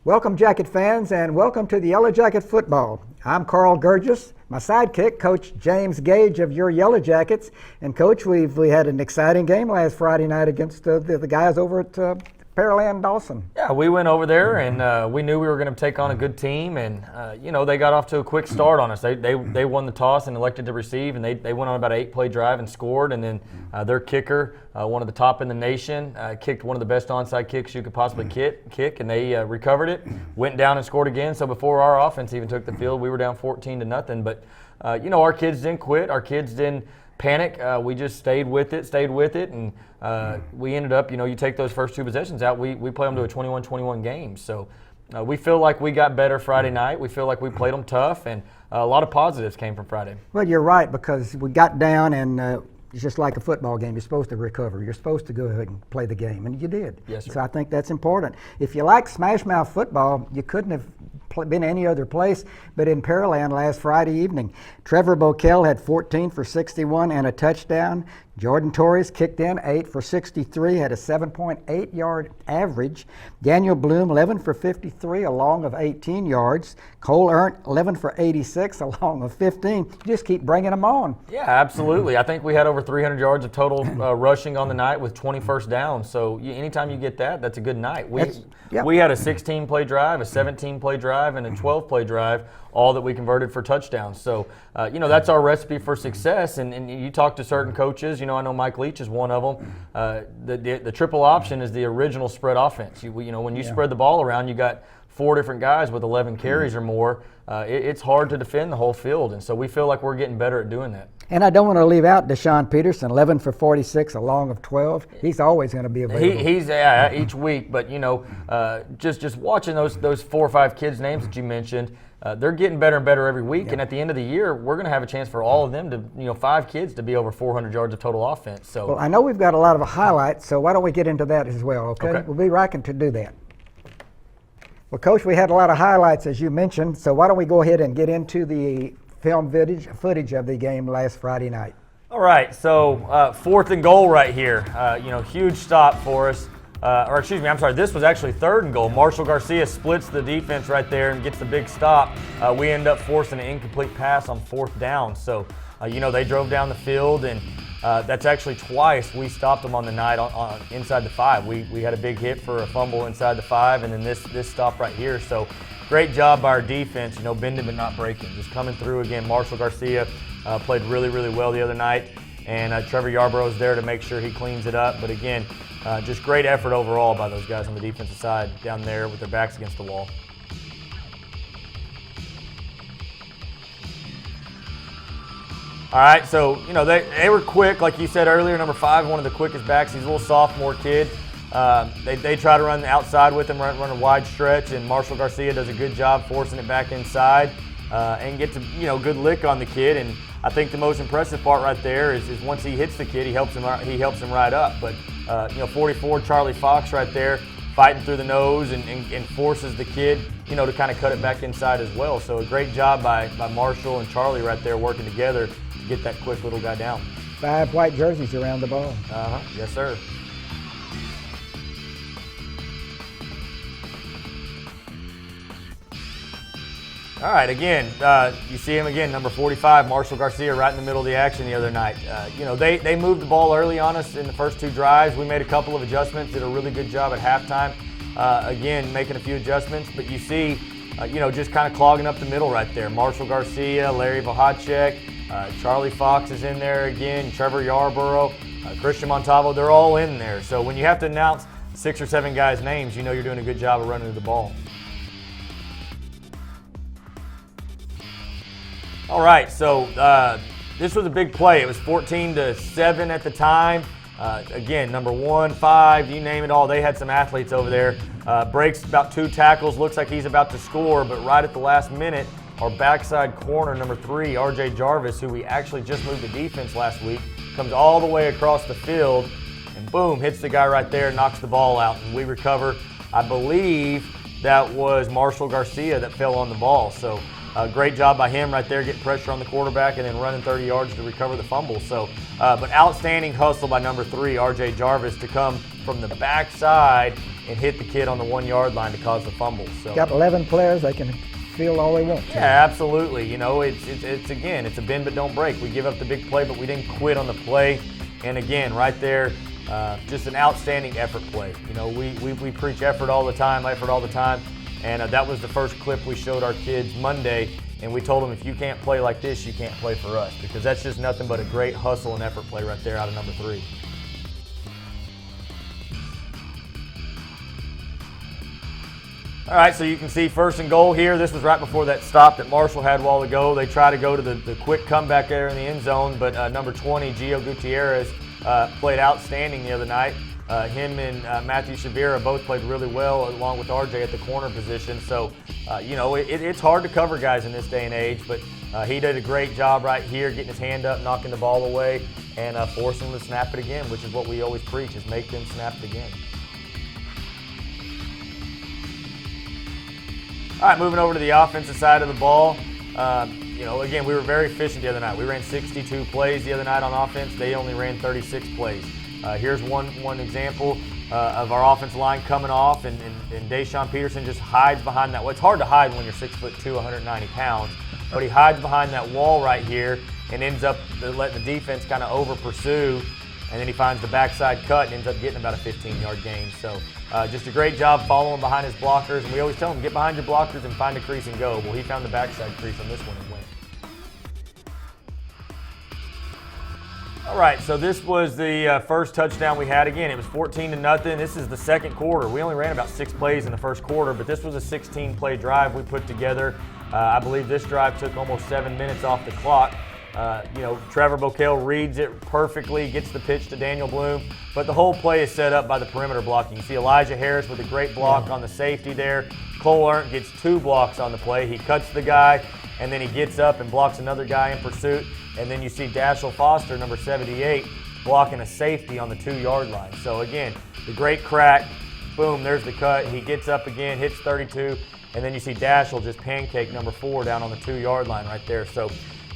Welcome, Jacket fans, and welcome to the Yellow Jacket Football. I'm Carl Gurgis, my sidekick, Coach James Gage of your Yellow Jackets. And, Coach, we had an exciting game last Friday night against the guys over at Pearland Dawson. Yeah, we went over there, and we knew we were going to take on a good team, and, they got off to a quick start on us. They won the toss and elected to receive, and they went on about an 8-play drive and scored, and then their kicker, one of the top in the nation, kicked one of the best onside kicks you could possibly kick, and they recovered it, went down and scored again. So before our offense even took the field, we were down 14-0. But, our kids didn't quit. Our kids didn't panic. We just stayed with it, and we ended up, you take those first two possessions out, we play them to a 21-21 game. So we feel like we got better Friday night. We feel like we played them tough, and a lot of positives came from Friday. Well, you're right, because we got down, and it's just like a football game. You're supposed to recover. You're supposed to go ahead and play the game, and you did. Yes, sir. So I think that's important. If you like smash mouth football, you couldn't have been any other place but in Pearland last Friday evening. Trevor Bokel had 14 for 61 and a touchdown. Jordan Torres kicked in 8 for 63, had a 7.8-yard average. Daniel Bloom, 11 for 53, a long of 18 yards. Cole Erndt, 11 for 86, a long of 15. You just keep bringing them on. Yeah, absolutely. I think we had over 300 yards of total rushing on the night with 20 first downs. So anytime you get that, that's a good night. We had a 16-play drive, a 17-play drive, and a 12-play drive, all that we converted for touchdowns. So, that's our recipe for success. And you talk to certain coaches, I know Mike Leach is one of them. The triple option is the original spread offense. When you spread the ball around, you got 4 different guys with 11 carries or more. It's hard to defend the whole field. And so we feel like we're getting better at doing that. And I don't want to leave out Deshaun Peterson, 11 for 46, a long of 12. He's always going to be available. He's each week, but just watching those 4 or 5 kids' names that you mentioned, they're getting better and better every week. Yeah. And at the end of the year, we're going to have a chance for all of them to, 5 kids to be over 400 yards of total offense. So, well, I know we've got a lot of highlights, so why don't we get into that as well? Okay. We'll be rocking to do that. Well, Coach, we had a lot of highlights, as you mentioned, so why don't we go ahead and get into the film footage of the game last Friday night. All right, so 4th and goal right here. Huge stop for us. This was actually 3rd and goal. Marshall Garcia splits the defense right there and gets the big stop. We end up forcing an incomplete pass on 4th down. So, they drove down the field, and that's actually twice we stopped them on the night on inside the 5. We had a big hit for a fumble inside the 5, and then this stop right here. So, great job by our defense, bending but not breaking. Just coming through again. Marshall Garcia played really, really well the other night, and Trevor Yarborough is there to make sure he cleans it up. But again, just great effort overall by those guys on the defensive side down there with their backs against the wall. All right, so, they were quick. Like you said earlier, number 5, one of the quickest backs. He's a little sophomore kid. They try to run the outside with him, run a wide stretch, and Marshall Garcia does a good job forcing it back inside and gets a good lick on the kid. And I think the most impressive part right there is once he hits the kid, he helps him right up. But 44 Charlie Fox right there fighting through the nose and forces the kid to kind of cut it back inside as well. So a great job by Marshall and Charlie right there working together to get that quick little guy down. 5 white jerseys around the ball. Yes, sir. All right, again, you see him again, number 45, Marshall Garcia, right in the middle of the action the other night. They moved the ball early on us in the first 2 drives. We made a couple of adjustments, did a really good job at halftime. Again, making a few adjustments, but you see, just kind of clogging up the middle right there. Marshall Garcia, Larry Vahacek, Charlie Fox is in there again, Trevor Yarborough, Christian Montalvo, they're all in there. So when you have to announce 6 or 7 guys' names, you're doing a good job of running the ball. All right, so this was a big play. It was 14-7 at the time. Again, number 1, 5, you name it all. They had some athletes over there. Breaks about 2 tackles, looks like he's about to score, but right at the last minute, our backside corner, number 3, RJ Jarvis, who we actually just moved to defense last week, comes all the way across the field and boom, hits the guy right there, knocks the ball out, and we recover. I believe that was Marshall Garcia that fell on the ball. So great job by him right there, getting pressure on the quarterback and then running 30 yards to recover the fumble. So, but outstanding hustle by number 3, RJ Jarvis, to come from the backside and hit the kid on the 1 yard line to cause the fumble. So Got 11 players. They can field all they want to. yeah, absolutely. You know, it's again, it's a bend but don't break. We give up the big play, but we didn't quit on the play. And again, right there, just an outstanding effort play. You know, we preach effort all the time, and that was the first clip we showed our kids Monday. And we told them, if you can't play like this, you can't play for us, because that's just nothing but a great hustle and effort play right there out of number 3. All right, so you can see 1st and goal here. This was right before that stop that Marshall had a while ago. They try to go to the quick comeback there in the end zone, but number 20, Gio Gutierrez, played outstanding the other night. Him and Matthew Shavira both played really well, along with RJ at the corner position. So, you know, it's hard to cover guys in this day and age, but he did a great job right here, getting his hand up, knocking the ball away, and forcing them to snap it again, which is what we always preach, is make them snap it again. All right, moving over to the offensive side of the ball. You know, again, we were very efficient the other night. We ran 62 plays the other night on offense. They only ran 36 plays. Here's one example of our offensive line coming off, and Deshaun Peterson just hides behind that. Well, it's hard to hide when you're 6'2", 190 pounds, but he hides behind that wall right here and ends up letting the defense kind of over pursue, and then he finds the backside cut and ends up getting about a 15-yard gain. So just a great job following behind his blockers, and we always tell him, get behind your blockers and find a crease and go. Well, he found the backside crease on this one and went. All right, so this was the first touchdown we had. Again, it was 14-0. This is the second quarter. We only ran about 6 plays in the first quarter, but this was a 16-play drive we put together. I believe this drive took almost 7 minutes off the clock. You know, Trevor Bokel reads it perfectly, gets the pitch to Daniel Bloom, but the whole play is set up by the perimeter blocking. You see Elijah Harris with a great block on the safety there. Cole Erndt gets 2 blocks on the play. He cuts the guy, and then he gets up and blocks another guy in pursuit. And then you see Dashel Foster, number 78, blocking a safety on the 2-yard line. So again, the great crack, boom, there's the cut. He gets up again, hits 32, and then you see Dashel just pancake number 4 down on the 2-yard line right there. So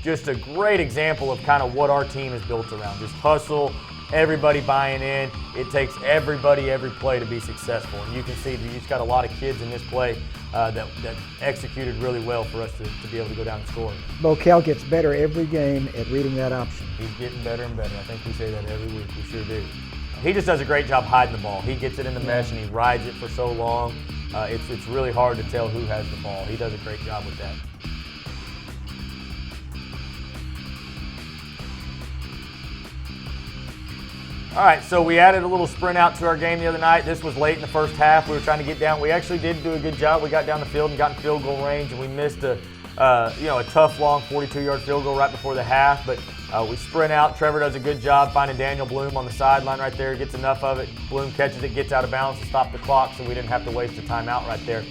just a great example of kind of what our team is built around. Just hustle, everybody buying in. It takes everybody every play to be successful. And you can see that you've got a lot of kids in this play that executed really well for us to be able to go down and score. Bokel gets better every game at reading that option. He's getting better and better. I think we say that every week. We sure do. He just does a great job hiding the ball. He gets it in the mesh and he rides it for so long. It's really hard to tell who has the ball. He does a great job with that. All right, so we added a little sprint out to our game the other night. This was late in the first half. We were trying to get down. We actually did do a good job. We got down the field and got in field goal range, and we missed a tough, long 42-yard field goal right before the half. But we sprint out. Trevor does a good job finding Daniel Bloom on the sideline right there. Gets enough of it. Bloom catches it, gets out of bounds to stop the clock, so we didn't have to waste a timeout right there.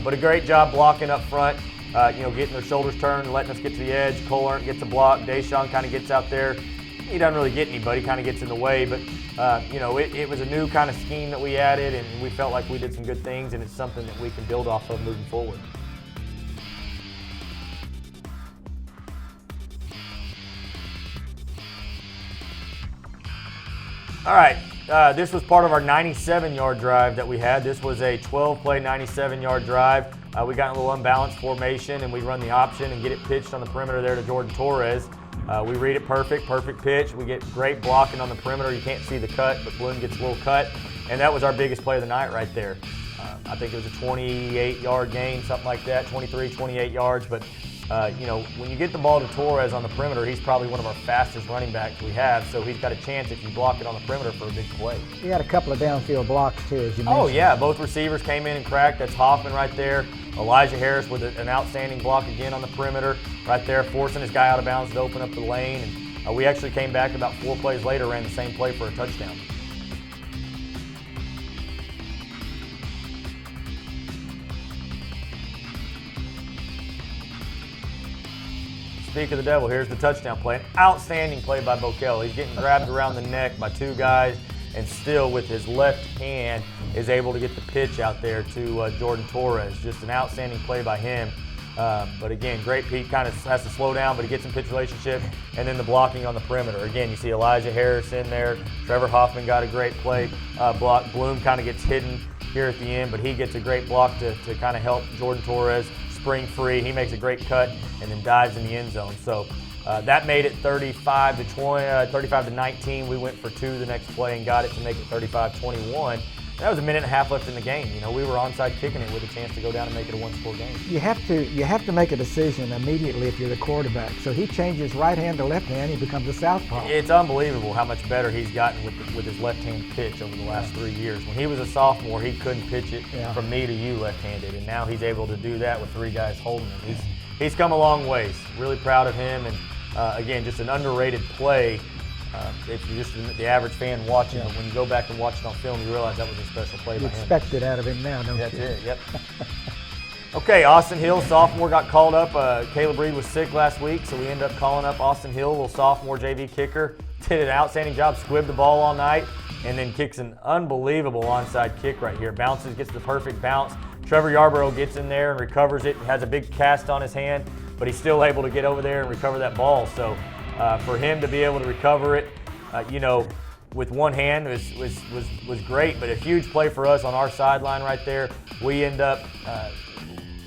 But a great job blocking up front. Getting their shoulders turned and letting us get to the edge. Cole Erndt gets a block. Deshaun kind of gets out there. He doesn't really get anybody, kind of gets in the way, but it was a new kind of scheme that we added, and we felt like we did some good things, and it's something that we can build off of moving forward. All right, this was part of our 97-yard drive that we had. This was a 12-play, 97-yard drive. We got in a little unbalanced formation, and we run the option and get it pitched on the perimeter there to Jordan Torres. We read it perfect pitch. We get great blocking on the perimeter. You can't see the cut, but Bloom gets a little cut. And that was our biggest play of the night right there. I think it was a 28-yard gain, something like that, 23, 28 yards. But, when you get the ball to Torres on the perimeter, he's probably one of our fastest running backs we have. So he's got a chance if you block it on the perimeter for a big play. He had a couple of downfield blocks, too, as you mentioned. Oh, yeah. Both receivers came in and cracked. That's Hoffman right there. Elijah Harris with an outstanding block again on the perimeter right there, forcing his guy out of bounds to open up the lane. And we actually came back about 4 plays later, ran the same play for a touchdown. Speak of the devil, here's the touchdown play. An outstanding play by Bokel. He's getting grabbed around the neck by 2 guys, and still with his left hand is able to get the pitch out there to Jordan Torres. Just an outstanding play by him. But again, great Pete kind of has to slow down, but he gets in pitch relationship, and then the blocking on the perimeter. Again, you see Elijah Harris in there. Trevor Hoffman got a great play block. Bloom kind of gets hidden here at the end, but he gets a great block to kind of help Jordan Torres spring free. He makes a great cut and then dives in the end zone. So that made it 35-19. We went for 2 the next play and got it to make it 35-21. That was a minute and a half left in the game. You know, we were onside kicking it with a chance to go down and make it a one-score game. You have to make a decision immediately if you're the quarterback. So he changes right hand to left hand. He becomes a southpaw. It's unbelievable how much better he's gotten with his left-hand pitch over the last 3 years. When he was a sophomore, he couldn't pitch it from me to you left-handed, and now he's able to do that with 3 guys holding him. He's come a long ways. Really proud of him, and again, just an underrated play. If you're just the average fan watching it, when you go back and watch it on film, you realize that was a special play by him. You expect it out of him now, don't you? That's it, yep. Okay, Austin Hill, sophomore, got called up. Caleb Reed was sick last week, so we ended up calling up Austin Hill, little sophomore JV kicker. Did an outstanding job, squibbed the ball all night, and then kicks an unbelievable onside kick right here. Bounces, gets the perfect bounce. Trevor Yarborough gets in there and recovers it, has a big cast on his hand, but he's still able to get over there and recover that ball. So for him to be able to recover it, with one hand was great, but a huge play for us on our sideline right there. We end up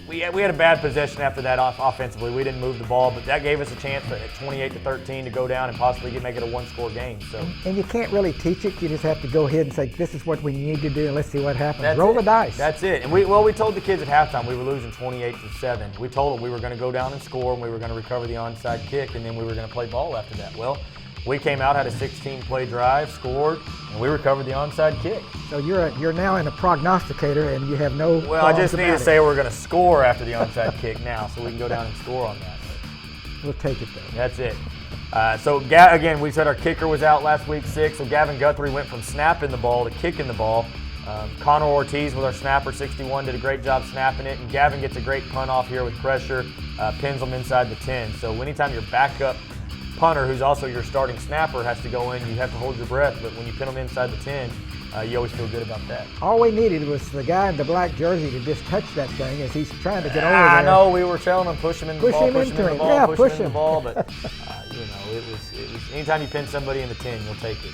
we had a bad possession after that offensively. We didn't move the ball, but that gave us a chance at 28-13 to go down and possibly make it a one-score game. So. And you can't really teach it. You just have to go ahead and say, this is what we need to do, and let's see what happens. That's Roll it. the dice. That's it. And we told the kids at halftime we were losing 28-7. We told them we were going to go down and score, and we were going to recover the onside kick, and then we were going to play ball after that. Well, we came out, had a 16-play drive, scored, and we recovered the onside kick. So you're now in a prognosticator, and you have no. Well, I just need to say we're going to score after the onside kick now, so we can go down and score on that. We'll take it though. That's it. So again, we said our kicker was out last week, sick. So Gavin Guthrie went from snapping the ball to kicking the ball. Connor Ortiz with our snapper, 61, did a great job snapping it, and Gavin gets a great punt off here with pressure, pins them inside the 10. So anytime your backup punter, who's also your starting snapper, has to go in, you have to hold your breath, but when you pin them inside the 10, you always feel good about that. All we needed was the guy in the black jersey to just touch that thing as he's trying to get over there. I know, we were telling him push him in the ball, push him in the ball, yeah, push him in the ball, but it was anytime you pin somebody in the 10, you'll take it.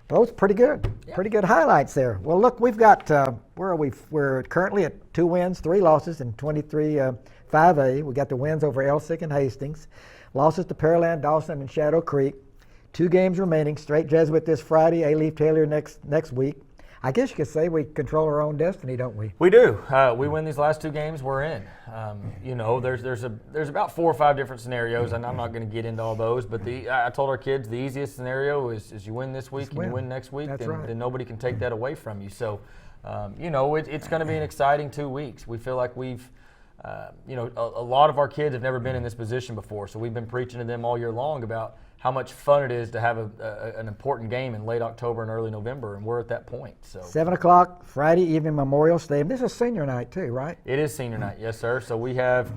Those pretty good. Yeah. Pretty good highlights there. Well, look, we've got, where are we? We're currently at 2 wins, 3 losses in 23-5A. We got the wins over Elsick and Hastings. Losses to Pearland, Dawson, and Shadow Creek. 2 games remaining. Straight Jesuit this Friday, A-Leaf Taylor next week. I guess you could say we control our own destiny, don't we? We do. We win these last 2 games, we're in. There's about 4 or 5 different scenarios, and I'm not going to get into all those. But I told our kids the easiest scenario is you win this week and you win next week, then nobody can take that away from you. So, it's going to be an exciting 2 weeks. We feel like we've, a lot of our kids have never been in this position before, so we've been preaching to them all year long about how much fun it is to have an important game in late October and early November, and we're at that point. So 7 o'clock Friday evening, Memorial Stadium. This is senior night too, right? It is senior night, yes, sir. So we have,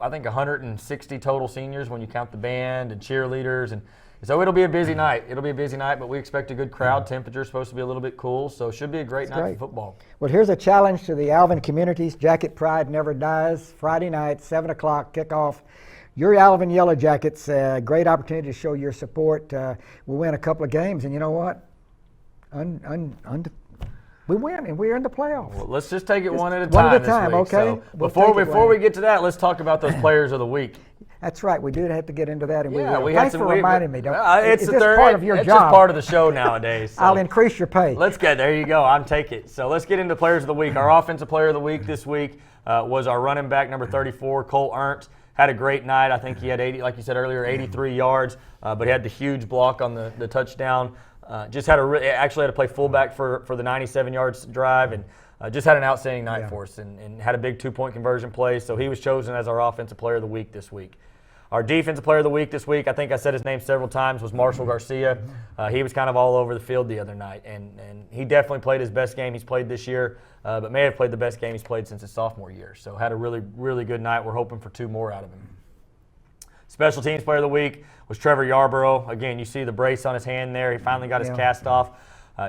I think, 160 total seniors when you count the band and cheerleaders, and so it'll be a busy night. It'll be a busy night, but we expect a good crowd. Temperature's supposed to be a little bit cool, so it should be a great night for football. Well, here's a challenge to the Alvin communities. Jacket Pride Never Dies. Friday night, 7 o'clock kickoff. Your Alvin Yellow Jackets, great opportunity to show your support. We win a couple of games, and you know what? We win, and we're in the playoffs. Well, let's just take it one at a time. One at a time, okay? So before we get to that, let's talk about those players of the week. That's right. We do have to get into that, and Thanks for reminding me. It's part of your job. It's just part of the show nowadays. So. I'll increase your pay. Let's get there. You go. I'm take it. So let's get into players of the week. Our offensive player of the week this week was our running back, number 34, Cole Erndt. Had a great night. I think he had 80, like you said earlier, 83 yards, but he had the huge block on the touchdown. Actually had to play fullback for the 97 yards drive, and just had an outstanding night for us, and had a big 2-point conversion play. So he was chosen as our offensive player of the week this week. Our defensive player of the week this week, I think I said his name several times, was Marshall Garcia. He was kind of all over the field the other night, and he definitely played his best game he's played this year, but may have played the best game he's played since his sophomore year. So had a really, really good night. We're hoping for 2 more out of him. Special teams player of the week was Trevor Yarborough. Again, you see the brace on his hand there. He finally got his cast off.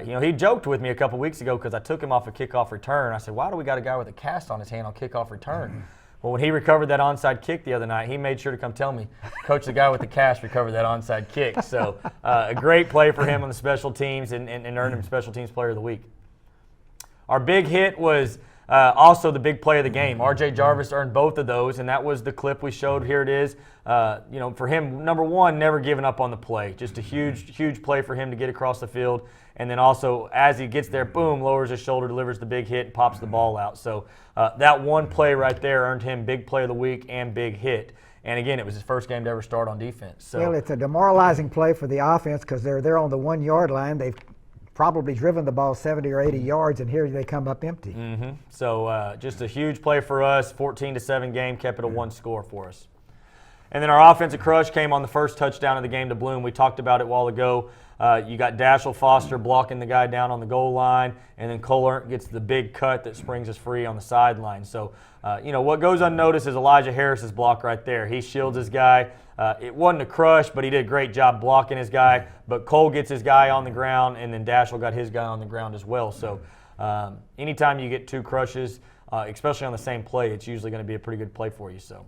He joked with me a couple weeks ago because I took him off a kickoff return. I said, why do we got a guy with a cast on his hand on kickoff return? Well, when he recovered that onside kick the other night, he made sure to come tell me, Coach, the guy with the cast recovered that onside kick. So a great play for him on the special teams and earned him Special Teams Player of the Week. Our big hit was also the big play of the game. R.J. Jarvis earned both of those, and that was the clip we showed. Here it is. For him, number one, never giving up on the play. Just a huge play for him to get across the field. And then also, as he gets there, boom, lowers his shoulder, delivers the big hit, and pops the ball out. So that one play right there earned him big play of the week and big hit. And again, it was his first game to ever start on defense. So, well, it's a demoralizing play for the offense because they're on the 1 yard line. They've probably driven the ball 70 or 80 yards, and here they come up empty. Mm-hmm. So just a huge play for us. 14-7 game, kept it a one score for us. And then our offensive crush came on the first touchdown of the game to Bloom. We talked about it a while ago. You got Dashel Foster blocking the guy down on the goal line, and then Cole Erndt gets the big cut that springs us free on the sideline. So, what goes unnoticed is Elijah Harris's block right there. He shields his guy. It wasn't a crush, but he did a great job blocking his guy. But Cole gets his guy on the ground, and then Dashel got his guy on the ground as well. So, anytime you get two crushes, especially on the same play, it's usually going to be a pretty good play for you. So.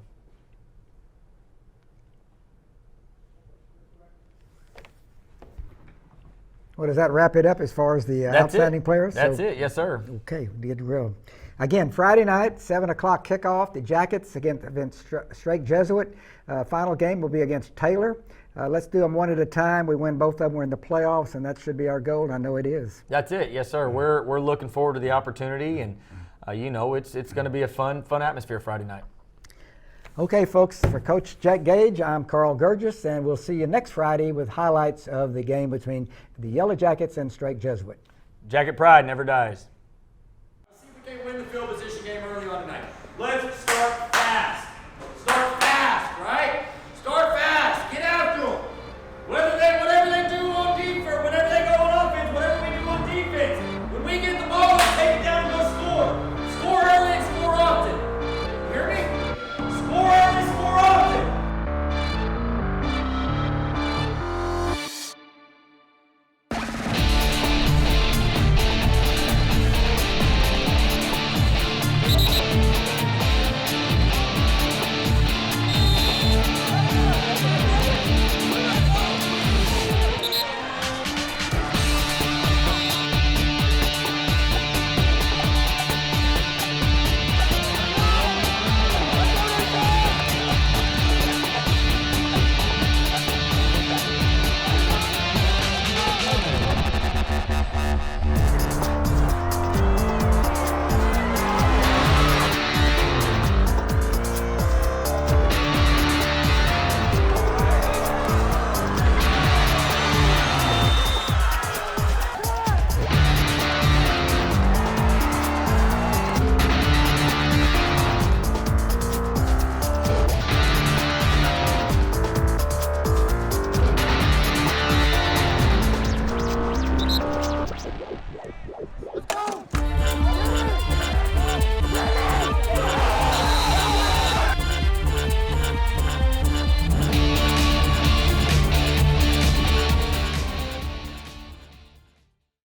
Well, does that wrap it up as far as the outstanding players? That's it. Yes, sir. Okay, we did real. Again, Friday night, 7 o'clock kickoff. The Jackets against Strake Jesuit. Final game will be against Taylor. Let's do them one at a time. We win both of them. We're in the playoffs, and that should be our goal, and I know it is. That's it. Yes, sir. We're looking forward to the opportunity, and it's going to be a fun atmosphere Friday night. Okay, folks, for Coach Jack Gage, I'm Carl Gurgis, and we'll see you next Friday with highlights of the game between the Yellow Jackets and Strake Jesuit. Jacket pride never dies.